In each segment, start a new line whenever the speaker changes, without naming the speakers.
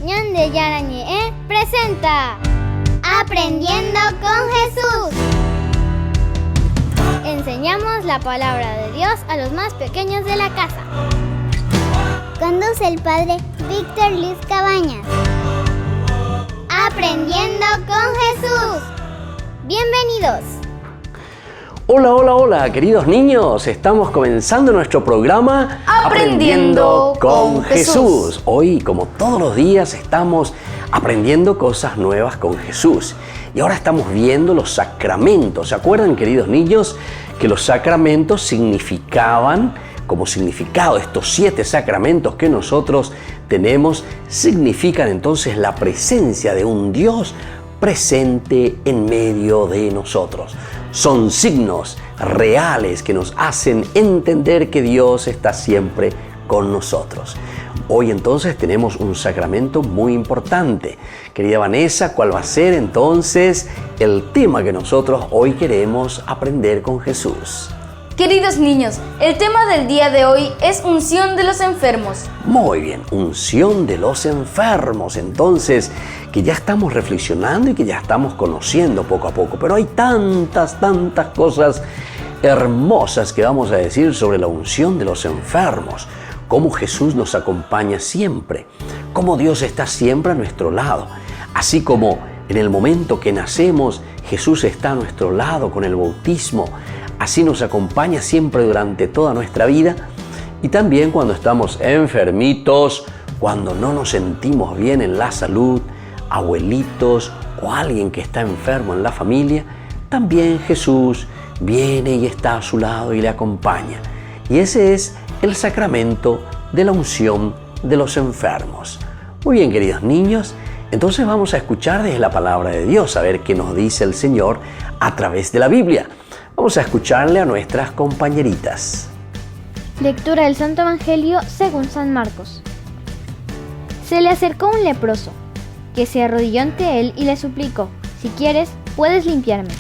Ñande Yarañe presenta Aprendiendo con Jesús. Enseñamos la palabra de Dios a los más pequeños de la casa. Conduce el padre Víctor Luis Cabañas. Aprendiendo con Jesús. Bienvenidos.
Hola, hola, hola, queridos niños. Estamos comenzando nuestro programa
Aprendiendo con Jesús.
Hoy, como todos los días, estamos aprendiendo cosas nuevas con Jesús. Y ahora estamos viendo los sacramentos. ¿Se acuerdan, queridos niños, que los sacramentos significaban, como significado, estos 7 sacramentos que nosotros tenemos, significan entonces la presencia de un Dios presente en medio de nosotros? Son signos reales que nos hacen entender que Dios está siempre con nosotros. Hoy entonces tenemos un sacramento muy importante. Querida Vanessa, ¿cuál va a ser entonces el tema que nosotros hoy queremos aprender con Jesús?
Queridos niños, el tema del día de hoy es unción de los enfermos.
Muy bien, unción de los enfermos. Entonces, que ya estamos reflexionando y que ya estamos conociendo poco a poco. Pero hay tantas cosas hermosas que vamos a decir sobre la unción de los enfermos. Cómo Jesús nos acompaña siempre. Cómo Dios está siempre a nuestro lado. Así como en el momento que nacemos, Jesús está a nuestro lado con el bautismo. Así nos acompaña siempre durante toda nuestra vida y también cuando estamos enfermitos, cuando no nos sentimos bien en la salud, abuelitos o alguien que está enfermo en la familia, también Jesús viene y está a su lado y le acompaña. Y ese es el sacramento de la unción de los enfermos. Muy bien, queridos niños, entonces vamos a escuchar desde la palabra de Dios, a ver qué nos dice el Señor a través de la Biblia. Vamos a escucharle a nuestras compañeritas.
Lectura del Santo Evangelio según San Marcos. Se le acercó un leproso, que se arrodilló ante él y le suplicó: si quieres, puedes limpiarme.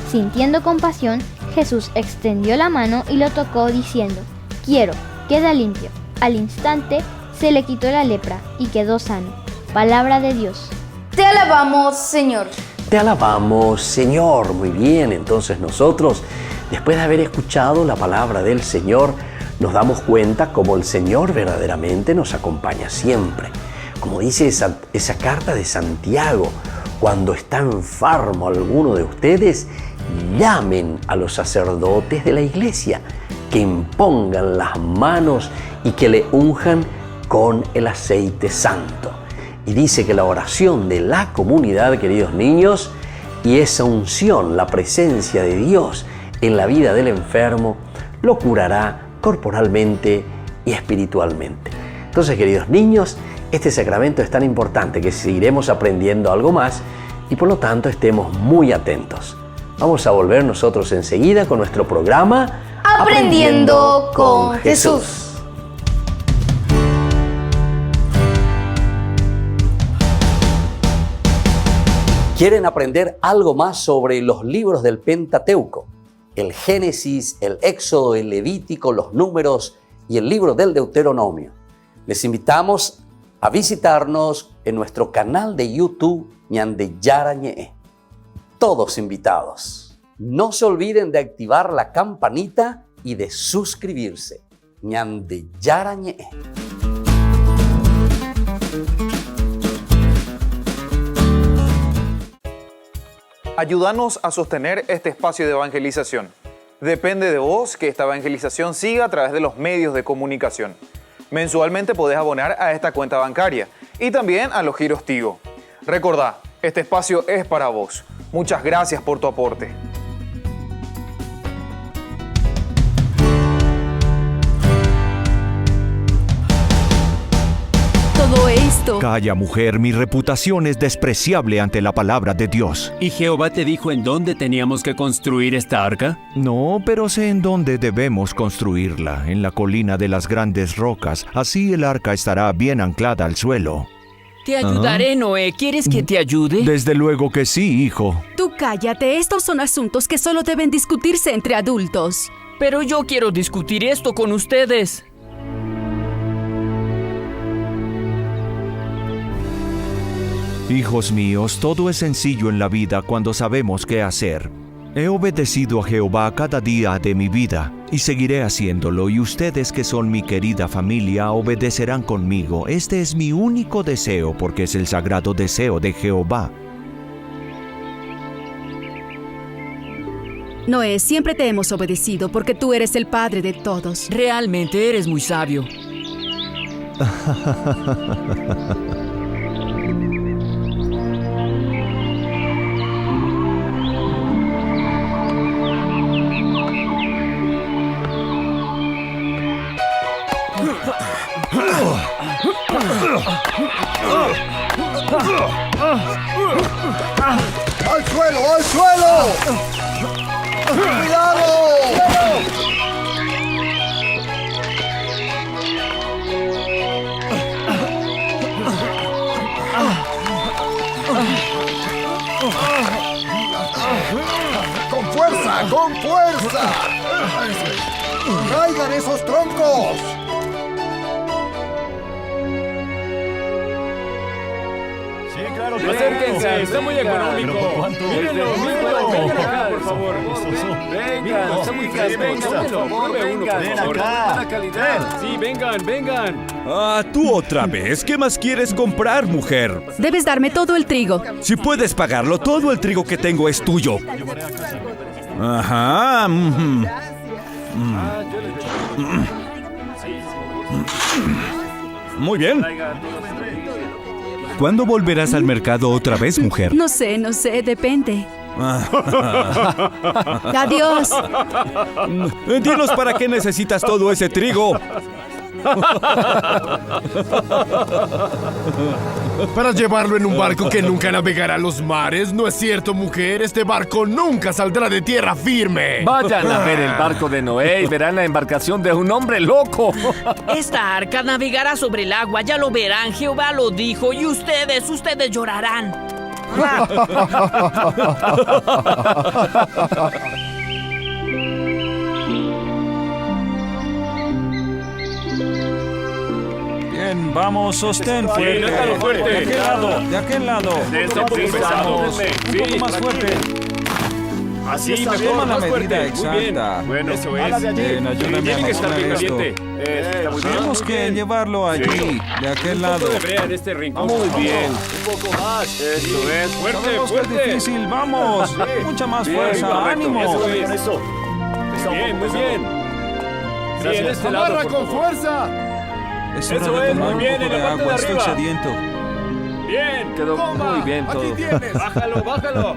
Sintiendo compasión, Jesús extendió la mano y lo tocó diciendo: quiero, queda limpio. Al instante se le quitó la lepra y quedó sano. Palabra de Dios.
Te alabamos, Señor.
Te alabamos, Señor. Muy bien, entonces nosotros, después de haber escuchado la palabra del Señor, nos damos cuenta cómo el Señor verdaderamente nos acompaña siempre. Como dice esa carta de Santiago, cuando está enfermo alguno de ustedes, llamen a los sacerdotes de la iglesia, que impongan las manos y que le unjan con el aceite santo. Y dice que la oración de la comunidad, queridos niños, y esa unción, la presencia de Dios en la vida del enfermo, lo curará corporalmente y espiritualmente. Entonces, queridos niños, este sacramento es tan importante que seguiremos aprendiendo algo más y por lo tanto estemos muy atentos. Vamos a volver nosotros enseguida con nuestro programa
Aprendiendo con Jesús.
¿Quieren aprender algo más sobre los libros del Pentateuco? El Génesis, el Éxodo, el Levítico, los Números y el libro del Deuteronomio. Les invitamos a visitarnos en nuestro canal de YouTube Ñande Yarañe. Todos invitados. No se olviden de activar la campanita y de suscribirse. Ñande Yarañe.
Ayúdanos a sostener este espacio de evangelización. Depende de vos que esta evangelización siga a través de los medios de comunicación. Mensualmente podés abonar a esta cuenta bancaria y también a los giros Tigo. Recordá, este espacio es para vos. Muchas gracias por tu aporte.
Todo esto.
Calla, mujer, mi reputación es despreciable ante la palabra de Dios.
¿Y Jehová te dijo en dónde teníamos que construir esta arca?
No, pero sé en dónde debemos construirla, en la colina de las grandes rocas. Así el arca estará bien anclada al suelo.
Te ayudaré, Noé. ¿Quieres que te ayude?
Desde luego que sí, hijo.
Tú cállate, estos son asuntos que solo deben discutirse entre adultos.
Pero yo quiero discutir esto con ustedes.
Hijos míos, todo es sencillo en la vida cuando sabemos qué hacer. He obedecido a Jehová cada día de mi vida y seguiré haciéndolo, y ustedes que son mi querida familia obedecerán conmigo. Este es mi único deseo porque es el sagrado deseo de Jehová.
Noé, siempre te hemos obedecido porque tú eres el padre de todos.
Realmente eres muy sabio.
¡Al suelo! ¡Al suelo! ¡Cuidado! ¡Con fuerza! ¡Con fuerza! ¡Caigan esos troncos!
Acérquense, está muy económico. Mírenlo, vengan acá, por favor. Vengan, está muy fresco. Ven acá. Sí, vengan.
Ah, tú otra vez. ¿Qué más quieres comprar, mujer?
Debes darme todo el trigo.
Si puedes pagarlo, todo el trigo que tengo es tuyo. Ajá. Muy bien. ¿Cuándo volverás al mercado otra vez, mujer?
No sé, depende. Adiós.
Dinos para qué necesitas todo ese trigo.
Para llevarlo en un barco que nunca navegará los mares. ¿No es cierto, mujer? Este barco nunca saldrá de tierra firme.
Vayan a ver el barco de Noé y verán la embarcación de un hombre loco.
Esta arca navegará sobre el agua, ya lo verán. Jehová lo dijo y ustedes llorarán.
Bien, vamos, sostén fuerte. De aquel lado.
Un poco pesado.
Un poco más fuerte.
Así
está, toma la medida exacta.
Bueno, eso es.
Bien, ayúdame a
estar bien
esto.
caliente.
Tenemos que llevarlo allí, de aquel lado.
En este rincón.
Muy bien.
Un poco más. Eso es.
Sabemos que es difícil, vamos. Mucha más fuerza, ánimo.
Eso. Bien, muy bien. Sí, en este lado,
¡Amarra con fuerza!
Es hora de tomar un poco de agua, estoy sediento.
Bien.
Quedó muy bien todo.
Aquí tienes.
Bájalo.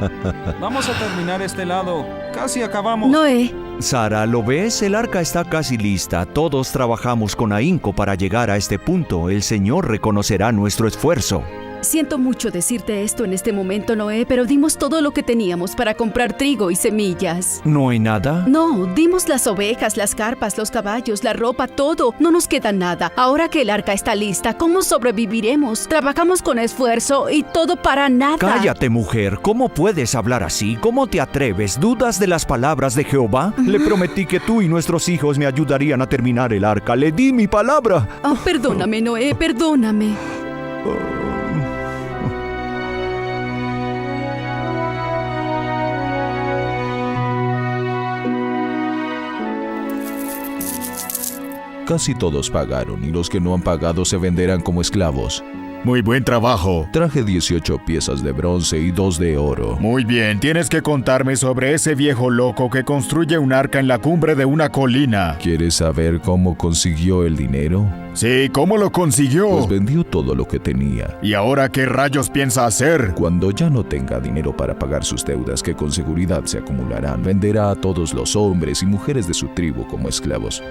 Vamos a terminar este lado. Casi acabamos.
Noé,
Sara, ¿lo ves? El arca está casi lista. Todos trabajamos con ahínco para llegar a este punto. El Señor reconocerá nuestro esfuerzo.
siento mucho decirte esto en este momento, Noé, pero dimos todo lo que teníamos para comprar trigo y semillas.
¿No hay nada?
No, dimos las ovejas, las carpas, los caballos, la ropa, todo. No nos queda nada. Ahora que el arca está lista, ¿cómo sobreviviremos? Trabajamos con esfuerzo y todo para nada.
Cállate, mujer. ¿Cómo puedes hablar así? ¿Cómo te atreves? ¿Dudas de las palabras de Jehová? Le prometí que tú y nuestros hijos me ayudarían a terminar el arca. Le di mi palabra.
Oh, perdóname, Noé, perdóname.
Casi todos pagaron y los que no han pagado se venderán como esclavos.
Muy buen trabajo.
Traje 18 piezas de bronce y 2 de oro.
Muy bien, tienes que contarme sobre ese viejo loco que construye un arca en la cumbre de una colina.
¿Quieres saber cómo consiguió el dinero?
Sí, ¿cómo lo consiguió?
Pues vendió todo lo que tenía.
¿Y ahora qué rayos piensa hacer?
Cuando ya no tenga dinero para pagar sus deudas, que con seguridad se acumularán, venderá a todos los hombres y mujeres de su tribu como esclavos.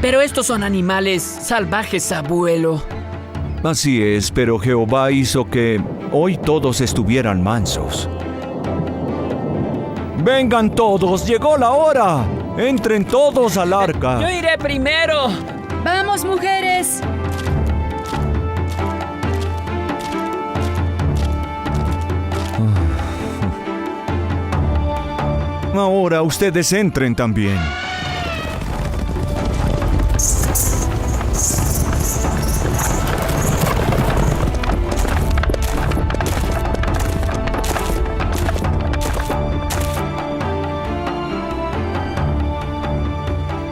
Pero estos son animales salvajes, abuelo.
Así es, pero Jehová hizo que hoy todos estuvieran mansos. ¡Vengan todos! ¡Llegó la hora! ¡Entren todos al arca!
¡Yo iré primero!
¡Vamos, mujeres!
Ahora ustedes entren también.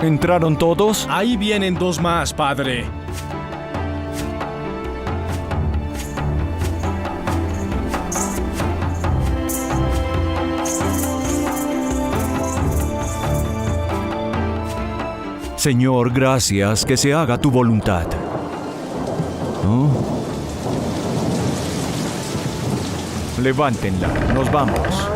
¿Entraron todos?
Ahí vienen dos más, padre.
Señor, gracias, que se haga tu voluntad. ¿Oh? Levántenla, nos vamos.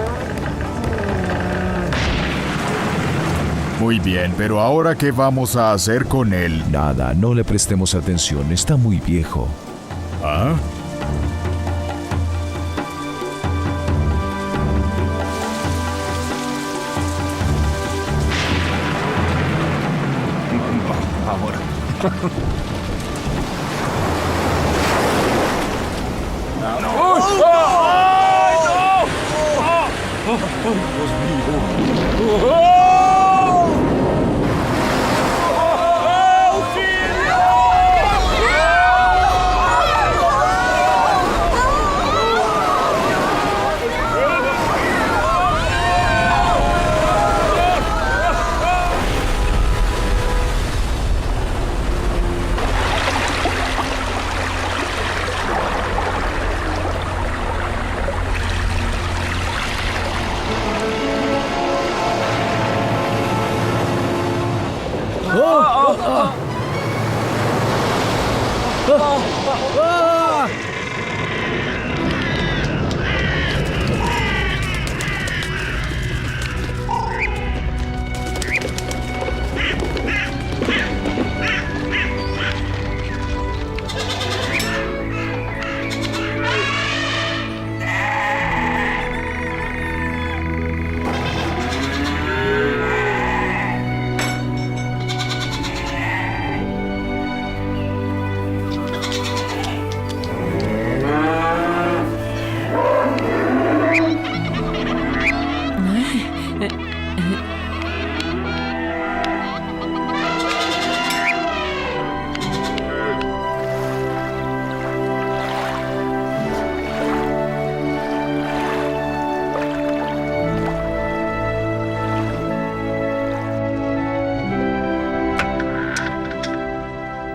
Muy bien, pero ahora ¿qué vamos a hacer con él? Nada, no le prestemos atención, está muy viejo.
¿Ah?
Ahora.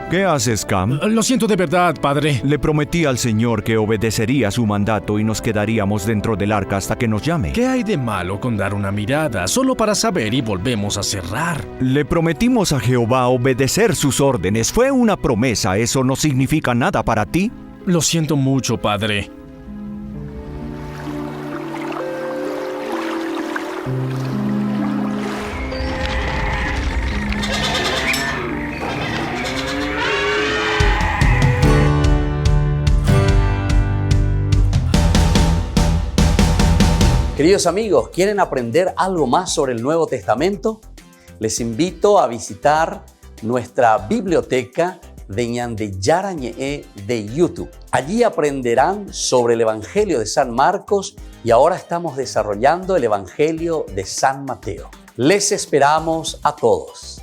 ¿Qué haces, Cam?
Lo siento de verdad, padre.
Le prometí al Señor que obedecería su mandato y nos quedaríamos dentro del arca hasta que nos llame.
¿Qué hay de malo con dar una mirada solo para saber y volvemos a cerrar?
Le prometimos a Jehová obedecer sus órdenes. Fue una promesa. ¿Eso no significa nada para ti?
Lo siento mucho, padre.
Queridos amigos, ¿quieren aprender algo más sobre el Nuevo Testamento? Les invito a visitar nuestra biblioteca de Ñande Yarañe de YouTube. Allí aprenderán sobre el Evangelio de San Marcos y ahora estamos desarrollando el Evangelio de San Mateo. Les esperamos a todos.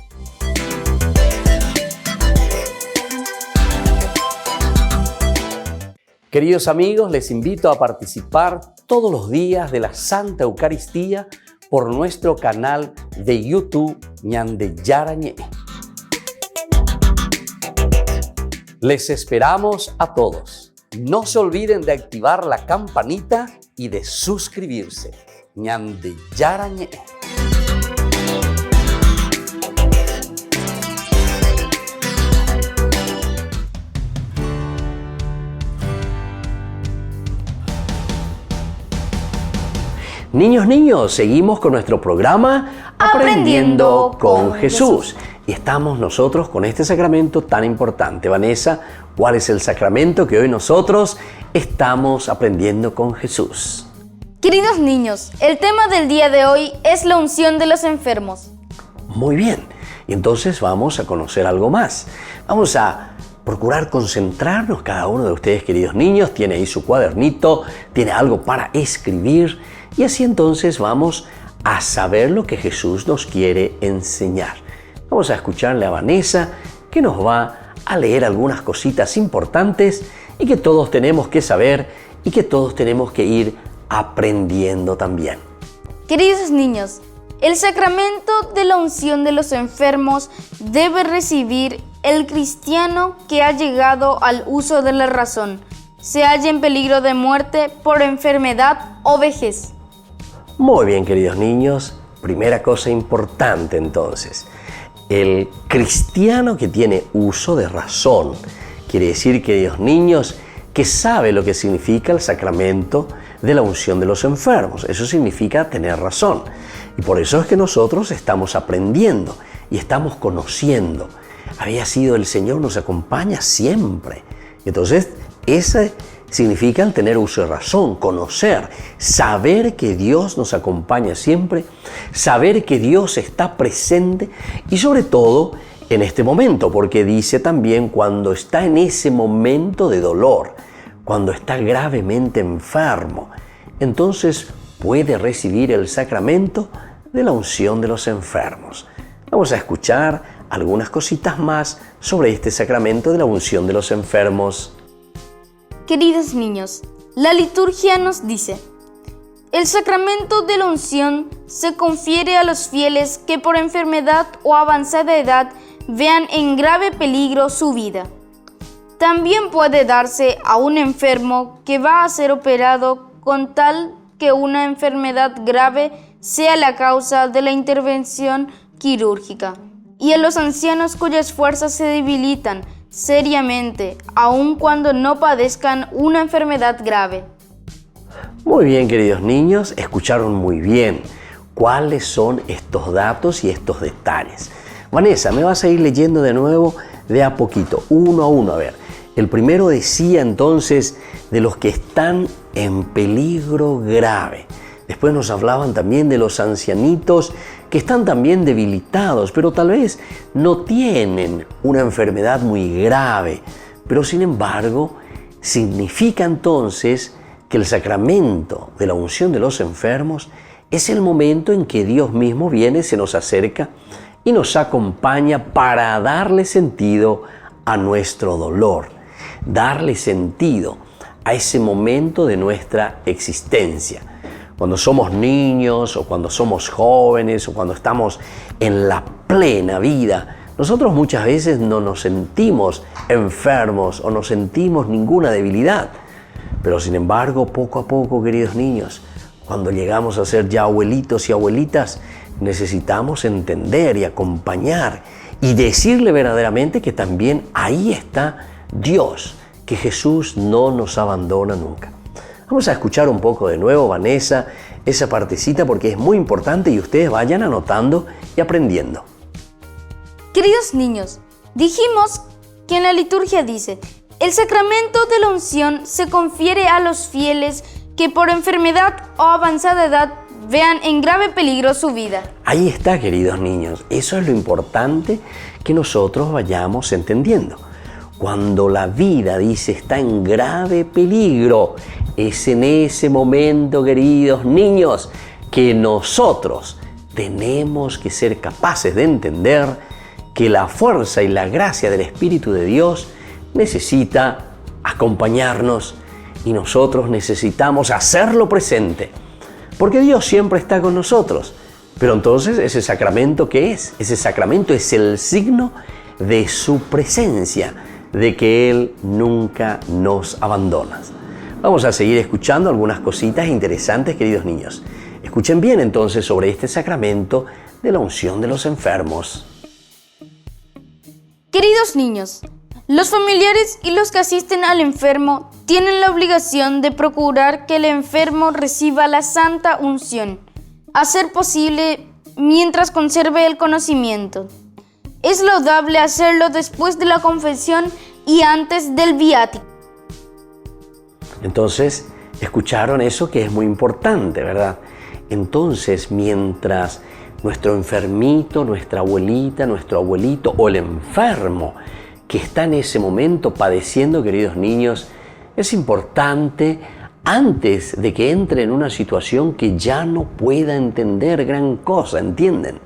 Queridos amigos, les invito a participar todos los días de la Santa Eucaristía por nuestro canal de YouTube Ñande Yarañe. Les esperamos a todos. No se olviden de activar la campanita y de suscribirse. Ñande Yarañe. Niños, seguimos con nuestro programa Aprendiendo con Jesús. Y estamos nosotros con este sacramento tan importante. Vanessa, ¿cuál es el sacramento que hoy nosotros estamos aprendiendo con Jesús?
Queridos niños, el tema del día de hoy es la unción de los enfermos.
Muy bien, y entonces vamos a conocer algo más. Vamos a procurar concentrarnos, cada uno de ustedes, queridos niños, tiene ahí su cuadernito, tiene algo para escribir, y así entonces vamos a saber lo que Jesús nos quiere enseñar. Vamos a escucharle a Vanessa, que nos va a leer algunas cositas importantes y que todos tenemos que saber y que todos tenemos que ir aprendiendo también.
Queridos niños, el sacramento de la unción de los enfermos debe recibir el cristiano que ha llegado al uso de la razón, se halla en peligro de muerte por enfermedad o vejez.
Muy bien, queridos niños, primera cosa importante entonces, el cristiano que tiene uso de razón, quiere decir, queridos niños, que sabe lo que significa el sacramento de la unción de los enfermos. Eso significa tener razón. Y por eso es que nosotros estamos aprendiendo y estamos conociendo. Había sido el Señor nos acompaña siempre. Entonces, ese significa el tener uso de razón, conocer, saber que Dios nos acompaña siempre, saber que Dios está presente y sobre todo en este momento, porque dice también cuando está en ese momento de dolor, cuando está gravemente enfermo, entonces puede recibir el sacramento de la unción de los enfermos. Vamos a escuchar algunas cositas más sobre este sacramento de la unción de los enfermos.
Queridos niños, la liturgia nos dice: el sacramento de la unción se confiere a los fieles que por enfermedad o avanzada edad vean en grave peligro su vida. También puede darse a un enfermo que va a ser operado con tal que una enfermedad grave sea la causa de la intervención quirúrgica, y a los ancianos cuyas fuerzas se debilitan seriamente, aun cuando no padezcan una enfermedad grave.
Muy bien, queridos niños, escucharon muy bien cuáles son estos datos y estos detalles. Vanessa, me vas a ir leyendo de nuevo de a poquito, uno a uno, a ver. El primero decía entonces de los que están en peligro grave. Después nos hablaban también de los ancianitos que están también debilitados, pero tal vez no tienen una enfermedad muy grave. Pero sin embargo, significa entonces que el sacramento de la unción de los enfermos es el momento en que Dios mismo viene, se nos acerca y nos acompaña para darle sentido a nuestro dolor, darle sentido a ese momento de nuestra existencia. Cuando somos niños o cuando somos jóvenes o cuando estamos en la plena vida, nosotros muchas veces no nos sentimos enfermos o no sentimos ninguna debilidad. Pero sin embargo, poco a poco, queridos niños, cuando llegamos a ser ya abuelitos y abuelitas, necesitamos entender y acompañar y decirle verdaderamente que también ahí está Dios, que Jesús no nos abandona nunca. Vamos a escuchar un poco de nuevo, Vanessa, esa partecita porque es muy importante y ustedes vayan anotando y aprendiendo.
Queridos niños, dijimos que en la liturgia dice: el sacramento de la unción se confiere a los fieles que por enfermedad o avanzada edad vean en grave peligro su vida.
Ahí está, queridos niños, eso es lo importante que nosotros vayamos entendiendo. Cuando la vida, dice, está en grave peligro, es en ese momento, queridos niños, que nosotros tenemos que ser capaces de entender que la fuerza y la gracia del Espíritu de Dios necesita acompañarnos y nosotros necesitamos hacerlo presente, porque Dios siempre está con nosotros. Pero entonces, ¿ese sacramento qué es? Ese sacramento es el signo de su presencia, de que Él nunca nos abandona. Vamos a seguir escuchando algunas cositas interesantes, queridos niños. Escuchen bien entonces sobre este sacramento de la unción de los enfermos.
Queridos niños, Los familiares y los que asisten al enfermo tienen la obligación de procurar que el enfermo reciba la santa unción, a ser posible mientras conserve el conocimiento. Es laudable hacerlo después de la confesión y antes del viático.
Entonces, escucharon eso que es muy importante, ¿verdad? Entonces, mientras nuestro enfermito, nuestra abuelita, nuestro abuelito o el enfermo que está en ese momento padeciendo, queridos niños, es importante, antes de que entre en una situación que ya no pueda entender gran cosa, ¿entienden?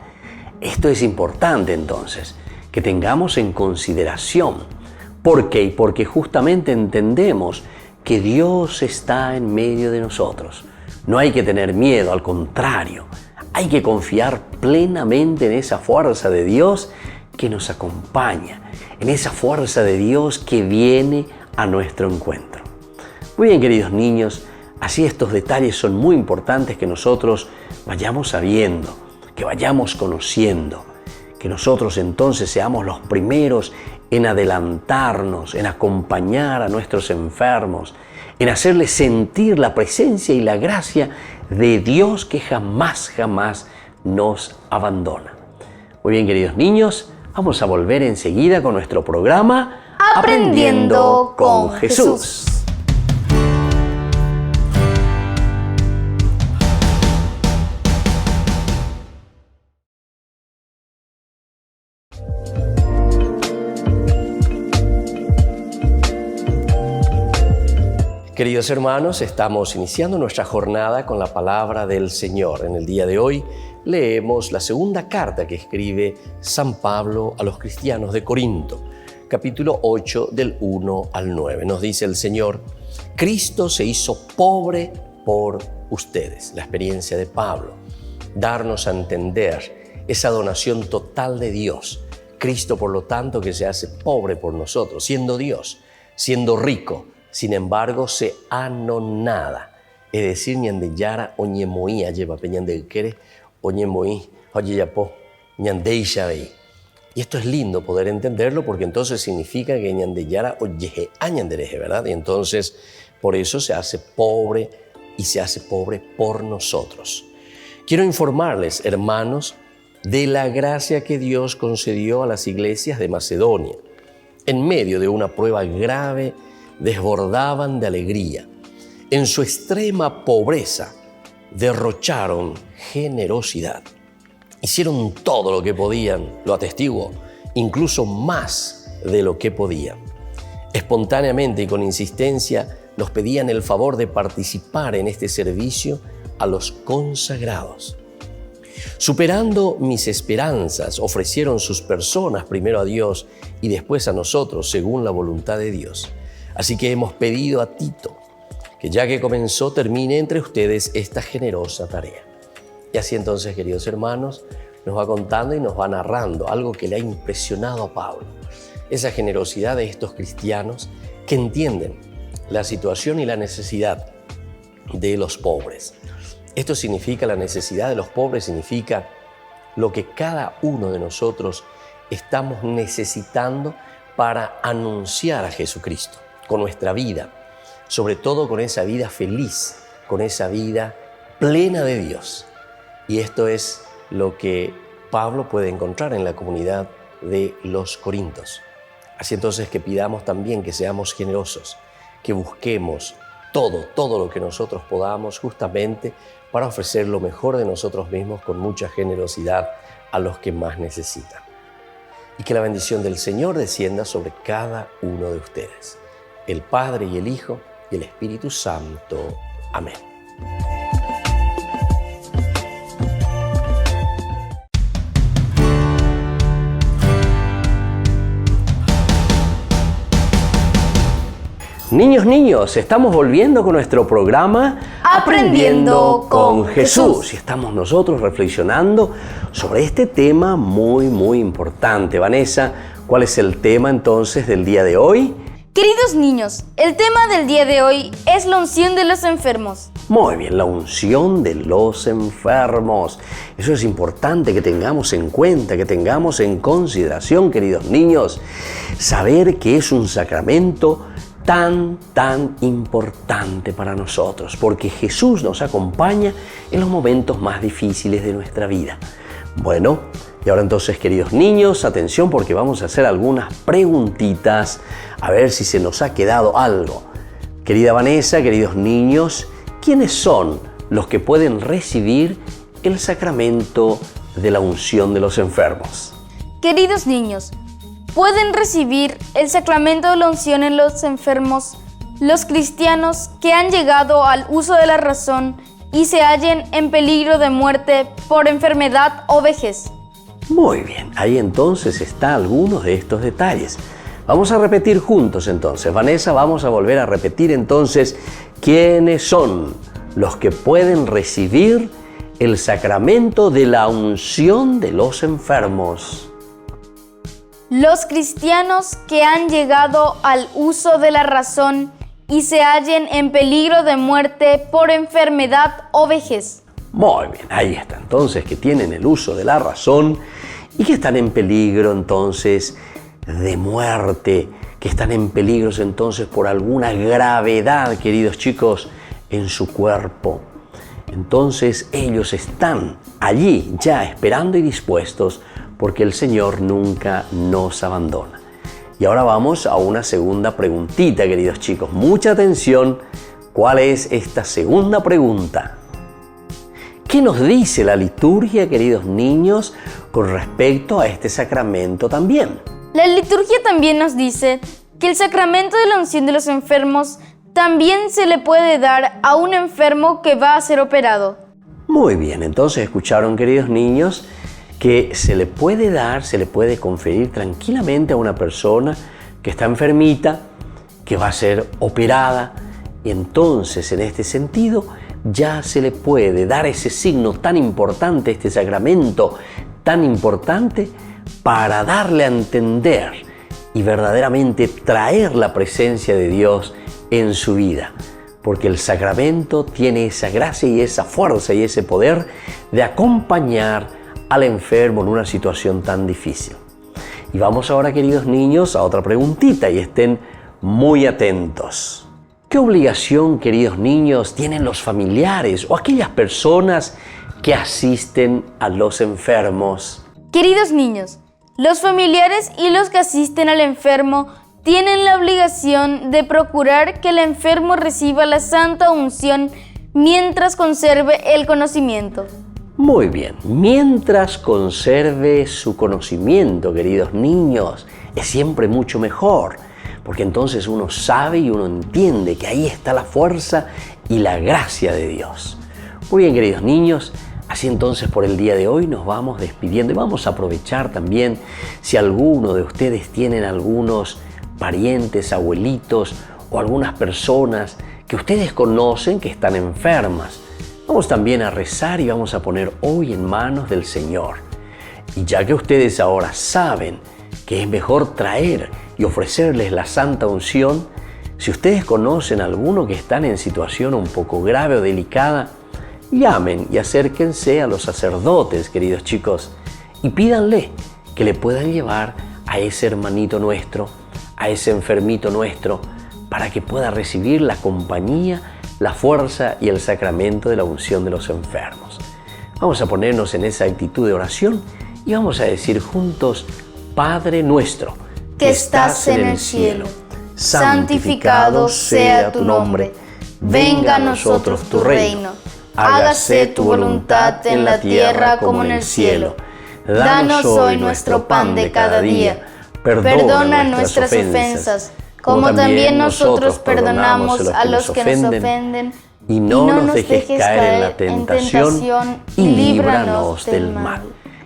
Esto es importante entonces, que tengamos en consideración. ¿Por qué? Porque justamente entendemos que Dios está en medio de nosotros. No hay que tener miedo, al contrario, hay que confiar plenamente en esa fuerza de Dios que nos acompaña, en esa fuerza de Dios que viene a nuestro encuentro. Muy bien, queridos niños, así estos detalles son muy importantes que nosotros vayamos sabiendo, que vayamos conociendo, que nosotros entonces seamos los primeros en adelantarnos, en acompañar a nuestros enfermos, en hacerles sentir la presencia y la gracia de Dios que jamás nos abandona. Muy bien, queridos niños, vamos a volver enseguida con nuestro programa
Aprendiendo con Jesús.
Queridos hermanos, estamos iniciando nuestra jornada con la palabra del Señor. En el día de hoy leemos la segunda carta que escribe San Pablo a los cristianos de Corinto, capítulo 8 del 1 al 9. Nos dice el Señor: Cristo se hizo pobre por ustedes. La experiencia de Pablo, darnos a entender esa donación total de Dios. Cristo, por lo tanto, que se hace pobre por nosotros, siendo Dios, siendo rico, sin embargo, se anonada. Es decir, ñandeyara oñemoía lleva peñandelquere oñemoí oyeyapo ñandeishabei. Y esto es lindo poder entenderlo, porque entonces significa que ñandeyara oyeje añandereje, ¿verdad? Y entonces por eso se hace pobre, y se hace pobre por nosotros. Quiero informarles, hermanos, de la gracia que Dios concedió a las iglesias de Macedonia. En medio de una prueba grave, desbordaban de alegría. En su extrema pobreza, derrocharon generosidad. Hicieron todo lo que podían, lo atestiguo, incluso más de lo que podían. Espontáneamente y con insistencia nos pedían el favor de participar en este servicio a los consagrados. Superando mis esperanzas, ofrecieron sus personas primero a Dios y después a nosotros, según la voluntad de Dios. Así que hemos pedido a Tito que, ya que comenzó, termine entre ustedes esta generosa tarea. Y así entonces, queridos hermanos, nos va contando y nos va narrando algo que le ha impresionado a Pablo. Esa generosidad de estos cristianos que entienden la situación y la necesidad de los pobres. Esto significa, la necesidad de los pobres significa lo que cada uno de nosotros estamos necesitando para anunciar a Jesucristo con nuestra vida, sobre todo con esa vida feliz, con esa vida plena de Dios. Y esto es lo que Pablo puede encontrar en la comunidad de los Corintios. Así entonces, que pidamos también que seamos generosos, que busquemos todo lo que nosotros podamos, justamente para ofrecer lo mejor de nosotros mismos con mucha generosidad a los que más necesitan. Y que la bendición del Señor descienda sobre cada uno de ustedes, el Padre y el Hijo y el Espíritu Santo. Amén.
Niños, estamos volviendo con nuestro programa Aprendiendo con Jesús. Y estamos nosotros reflexionando sobre este tema muy importante. Vanessa, ¿cuál es el tema entonces del día de hoy?
Queridos niños, el tema del día de hoy es la unción de los enfermos.
Muy bien, la unción de los enfermos. Eso es importante que tengamos en cuenta, que tengamos en consideración, queridos niños, saber que es un sacramento tan importante para nosotros, porque Jesús nos acompaña en los momentos más difíciles de nuestra vida. Bueno, y ahora entonces, queridos niños, atención porque vamos a hacer algunas preguntitas a ver si se nos ha quedado algo. Querida Vanessa, queridos niños, ¿quiénes son los que pueden recibir el sacramento de la unción de los enfermos?
Queridos niños, pueden recibir el sacramento de la unción en los enfermos los cristianos que han llegado al uso de la razón y se hallen en peligro de muerte por enfermedad o vejez.
Muy bien, ahí entonces está algunos de estos detalles. Vamos a repetir juntos entonces. Vanessa, vamos a volver a repetir entonces quiénes son los que pueden recibir el sacramento de la unción de los enfermos.
Los cristianos que han llegado al uso de la razón y se hallen en peligro de muerte por enfermedad o vejez.
Muy bien, ahí está. Entonces, que tienen el uso de la razón y que están en peligro entonces de muerte, que están en peligro entonces por alguna gravedad, queridos chicos, en su cuerpo. Entonces ellos están allí ya esperando y dispuestos porque el Señor nunca nos abandona. Y ahora vamos a una segunda preguntita, queridos chicos. Mucha atención. ¿Cuál es esta segunda pregunta? ¿Qué nos dice la liturgia, queridos niños, con respecto a este sacramento también?
La liturgia también nos dice que el sacramento de la unción de los enfermos también se le puede dar a un enfermo que va a ser operado.
Muy bien, entonces escucharon, queridos niños, que se le puede dar, se le puede conferir tranquilamente a una persona que está enfermita, que va a ser operada, y entonces en este sentido ya se le puede dar ese signo tan importante, este sacramento tan importante, para darle a entender y verdaderamente traer la presencia de Dios en su vida. Porque el sacramento tiene esa gracia y esa fuerza y ese poder de acompañar al enfermo en una situación tan difícil. Y vamos ahora, queridos niños, a otra preguntita y estén muy atentos. ¿Qué obligación, queridos niños, tienen los familiares o aquellas personas que asisten a los enfermos?
Queridos niños, los familiares y los que asisten al enfermo tienen la obligación de procurar que el enfermo reciba la santa unción mientras conserve el conocimiento.
Muy bien, mientras conserve su conocimiento, queridos niños, es siempre mucho mejor, porque entonces uno sabe y uno entiende que ahí está la fuerza y la gracia de Dios. Muy bien, queridos niños, así entonces por el día de hoy nos vamos despidiendo y vamos a aprovechar también si alguno de ustedes tienen algunos parientes, abuelitos o algunas personas que ustedes conocen que están enfermas. Vamos también a rezar y vamos a poner hoy en manos del Señor. Y ya que ustedes ahora saben que es mejor traer y ofrecerles la santa unción, si ustedes conocen a alguno que están en situación un poco grave o delicada, llamen y acérquense a los sacerdotes, queridos chicos, y pídanle que le puedan llevar a ese hermanito nuestro, a ese enfermito nuestro, para que pueda recibir la compañía, la fuerza y el sacramento de la unción de los enfermos. Vamos a ponernos en esa actitud de oración y vamos a decir juntos: Padre nuestro,
que estás en el cielo, santificado sea tu nombre. Venga a nosotros tu reino. Hágase tu voluntad en la tierra como en el cielo. Danos hoy nuestro pan de cada día. Perdona nuestras ofensas, como también nosotros perdonamos a los que nos ofenden.
Y no nos dejes caer en la tentación y líbranos del mal.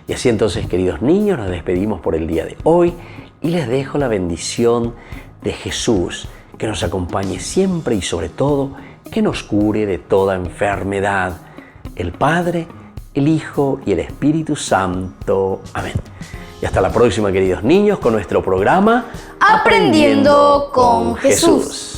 Y así entonces, queridos niños, nos despedimos por el día de hoy y les dejo la bendición de Jesús, que nos acompañe siempre y sobre todo que nos cure de toda enfermedad. El Padre, el Hijo y el Espíritu Santo. Amén. Y Y hasta la próxima, queridos niños, con nuestro programa
Aprendiendo con Jesús.